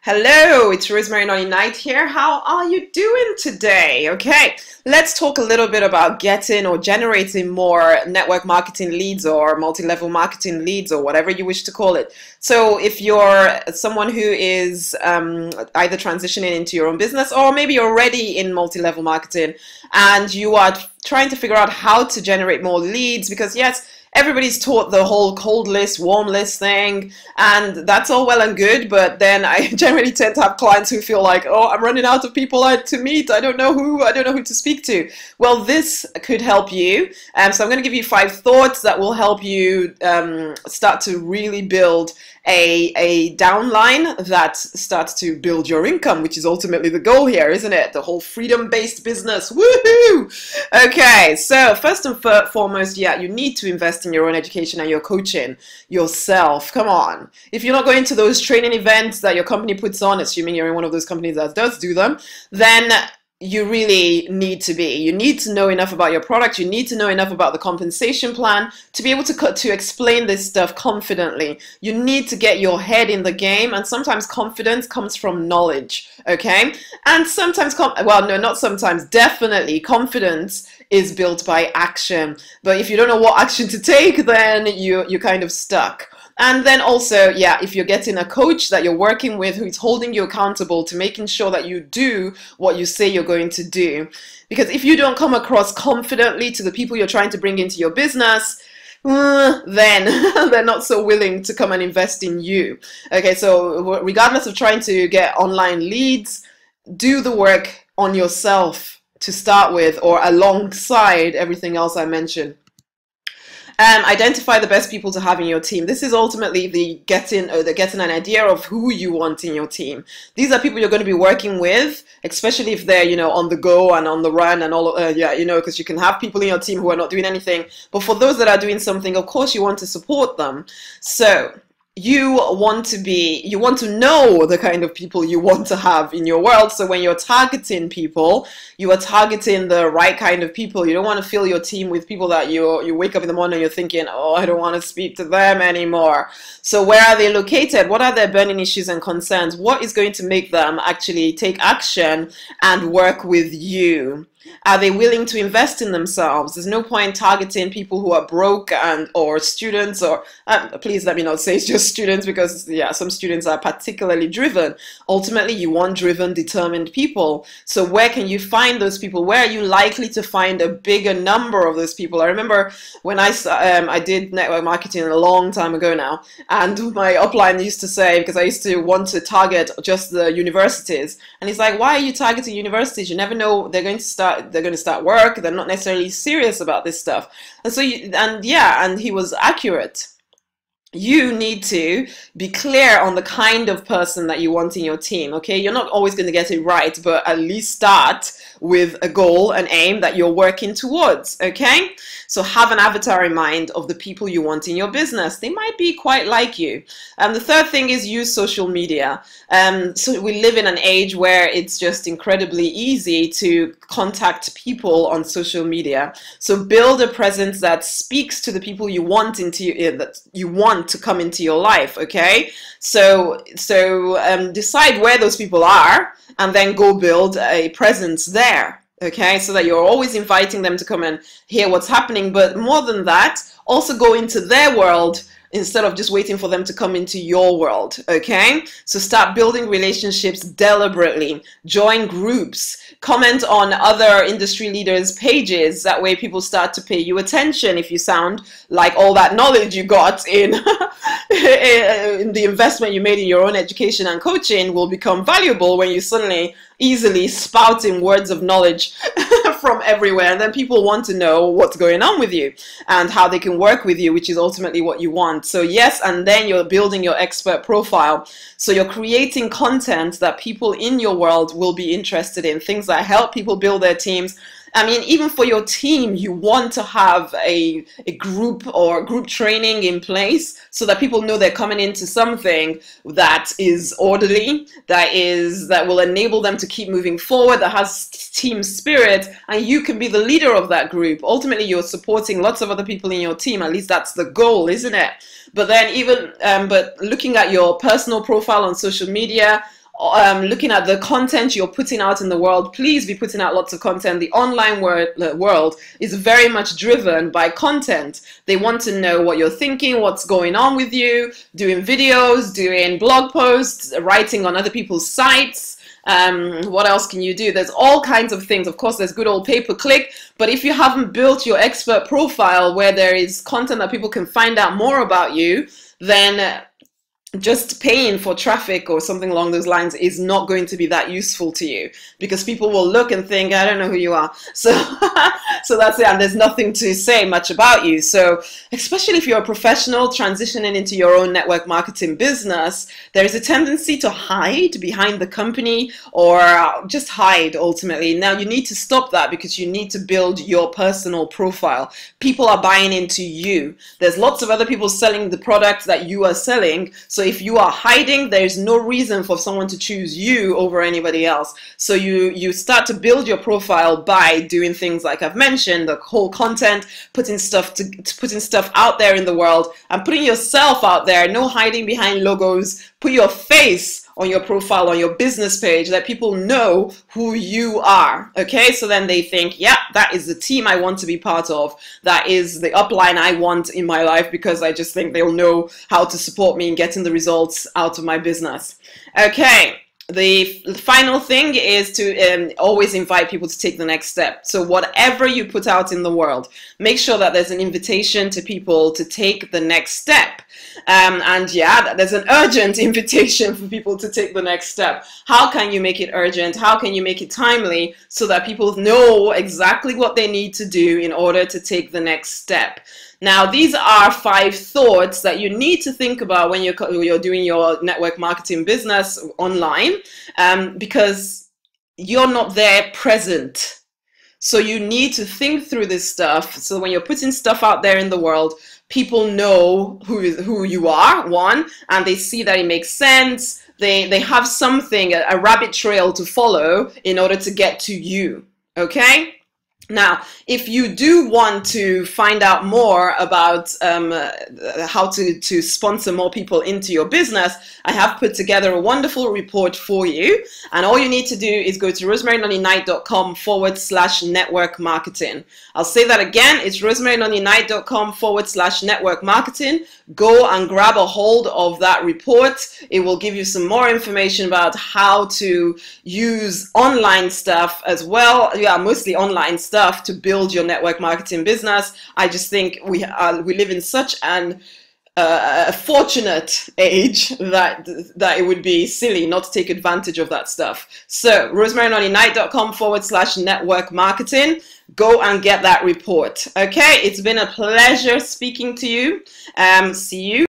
Hello, it's Rosemary Nonny Knight here. How are you doing today? Okay, let's talk a little bit about getting or generating more network marketing leads or multi-level marketing leads or whatever you wish to call it. So if you're someone who is either transitioning into your own business or maybe you're already in multi-level marketing and you are trying to figure out how to generate more leads, because yes, everybody's taught the whole cold list, warm list thing, and that's all well and good, but then I generally tend to have clients who feel like, oh, I'm running out of people to meet. I don't know who to speak to. Well, this could help you. So I'm going to give you 5 thoughts that will help you start to really build a downline that starts to build your income, which is ultimately the goal here, isn't it? The whole freedom-based business. Woohoo! Okay, so first and foremost, yeah, you need to invest in your own education and your coaching yourself. Come on. If you're not going to those training events that your company puts on, assuming you're in one of those companies that does do them, then you really need to be. You need to know enough about your product. You need to know enough about the compensation plan to be able to explain this stuff confidently. You need to get your head in the game, and sometimes confidence comes from knowledge, okay? And sometimes, well, no, not sometimes, definitely confidence is built by action. But if you don't know what action to take, then you're kind of stuck. And then also, yeah, if you're getting a coach that you're working with who is holding you accountable to making sure that you do what you say you're going to do. Because if you don't come across confidently to the people you're trying to bring into your business, then they're not so willing to come and invest in you. Okay, so regardless of trying to get online leads, do the work on yourself to start with, or alongside everything else I mentioned. Identify the best people to have in your team. This is ultimately the getting an idea of who you want in your team. These are people you're going to be working with, especially if they're, you know, on the go and on the run and all, yeah, you know, because you can have people in your team who are not doing anything. But for those that are doing something, of course, you want to support them. So you want to know the kind of people you want to have in your world. So when you're targeting people, you are targeting the right kind of people. You don't want to fill your team with people that you wake up in the morning and you're thinking, oh, I don't want to speak to them anymore. So where are they located? What are their burning issues and concerns? What is going to make them actually take action and work with you? Are they willing to invest in themselves? There's no point targeting people who are broke or students, or please let me not say it's just students, because yeah, some students are particularly driven. Ultimately, you want driven, determined people. So where can you find those people? Where are you likely to find a bigger number of those people? I remember when I did network marketing a long time ago now, and my upline used to say, because I used to want to target just the universities, and he's like, why are you targeting universities? You never know, they're going to start work, they're not necessarily serious about this stuff. And so and he was accurate. You need to be clear on the kind of person that you want in your team, okay? You're not always going to get it right, but at least start with a goal, an aim that you're working towards, okay? So have an avatar in mind of the people you want in your business. They might be quite like you. The third thing is use social media. So we live in an age where it's just incredibly easy to contact people on social media. So build a presence that speaks to the people you want to come into your life, okay? So decide where those people are and then go build a presence there, okay? So that you're always inviting them to come and hear what's happening, but more than that, also go into their world instead of just waiting for them to come into your world, okay? So start building relationships deliberately, join groups, comment on other industry leaders' pages. That way people start to pay you attention if you sound like all that knowledge you got in, in the investment you made in your own education and coaching will become valuable when you suddenly easily spouting words of knowledge from everywhere, and then people want to know what's going on with you and how they can work with you, which is ultimately what you want. So yes, and then you're building your expert profile. So you're creating content that people in your world will be interested in, things that help people build their teams. I mean, even for your team, you want to have a group or group training in place so that people know they're coming into something that is orderly, that will enable them to keep moving forward, that has team spirit, and you can be the leader of that group. Ultimately, you're supporting lots of other people in your team. At least that's the goal, isn't it? But then but looking at your personal profile on social media, looking at the content you're putting out in the world. Please be putting out lots of content. The online world is very much driven by content. They want to know what you're thinking, what's going on with you, doing videos, doing blog posts, writing on other people's sites. What else can you do? There's all kinds of things. Of course, there's good old pay-per-click, but if you haven't built your expert profile where there is content that people can find out more about you, then just paying for traffic or something along those lines is not going to be that useful to you, because people will look and think, I don't know who you are. So, so that's it. And there's nothing to say much about you. So especially if you're a professional transitioning into your own network marketing business, there is a tendency to hide behind the company or just hide ultimately. Now you need to stop that, because you need to build your personal profile. People are buying into you. There's lots of other people selling the products that you are selling. So if you are hiding, there's no reason for someone to choose you over anybody else. So you start to build your profile by doing things like I've mentioned, the whole content, putting stuff out there in the world and putting yourself out there. No hiding behind logos. Put your face on your profile, on your business page, let people know who you are. Okay, so then they think, yeah, that is the team I want to be part of. That is the upline I want in my life, because I just think they'll know how to support me in getting the results out of my business. Okay. The final thing is to always invite people to take the next step. So whatever you put out in the world, make sure that there's an invitation to people to take the next step. And yeah, there's an urgent invitation for people to take the next step. How can you make it urgent? How can you make it timely so that people know exactly what they need to do in order to take the next step? Now, these are 5 thoughts that you need to think about when you're doing your network marketing business online, because you're not there present. So you need to think through this stuff. So when you're putting stuff out there in the world, people know who you are, one, and they see that it makes sense. They have something, a rabbit trail to follow in order to get to you, okay? Now, if you do want to find out more about how to sponsor more people into your business, I have put together a wonderful report for you. And all you need to do is go to rosemarynonnyknight.com/network marketing. I'll say that again. It's rosemarynonnyknight.com/network marketing. Go and grab a hold of that report. It will give you some more information about how to use online stuff as well. Yeah, mostly online stuff to build your network marketing business. I just think we live in such a fortunate age that it would be silly not to take advantage of that stuff. So rosemarynonnyknight.com/network marketing. Go and get that report. Okay, it's been a pleasure speaking to you. See you.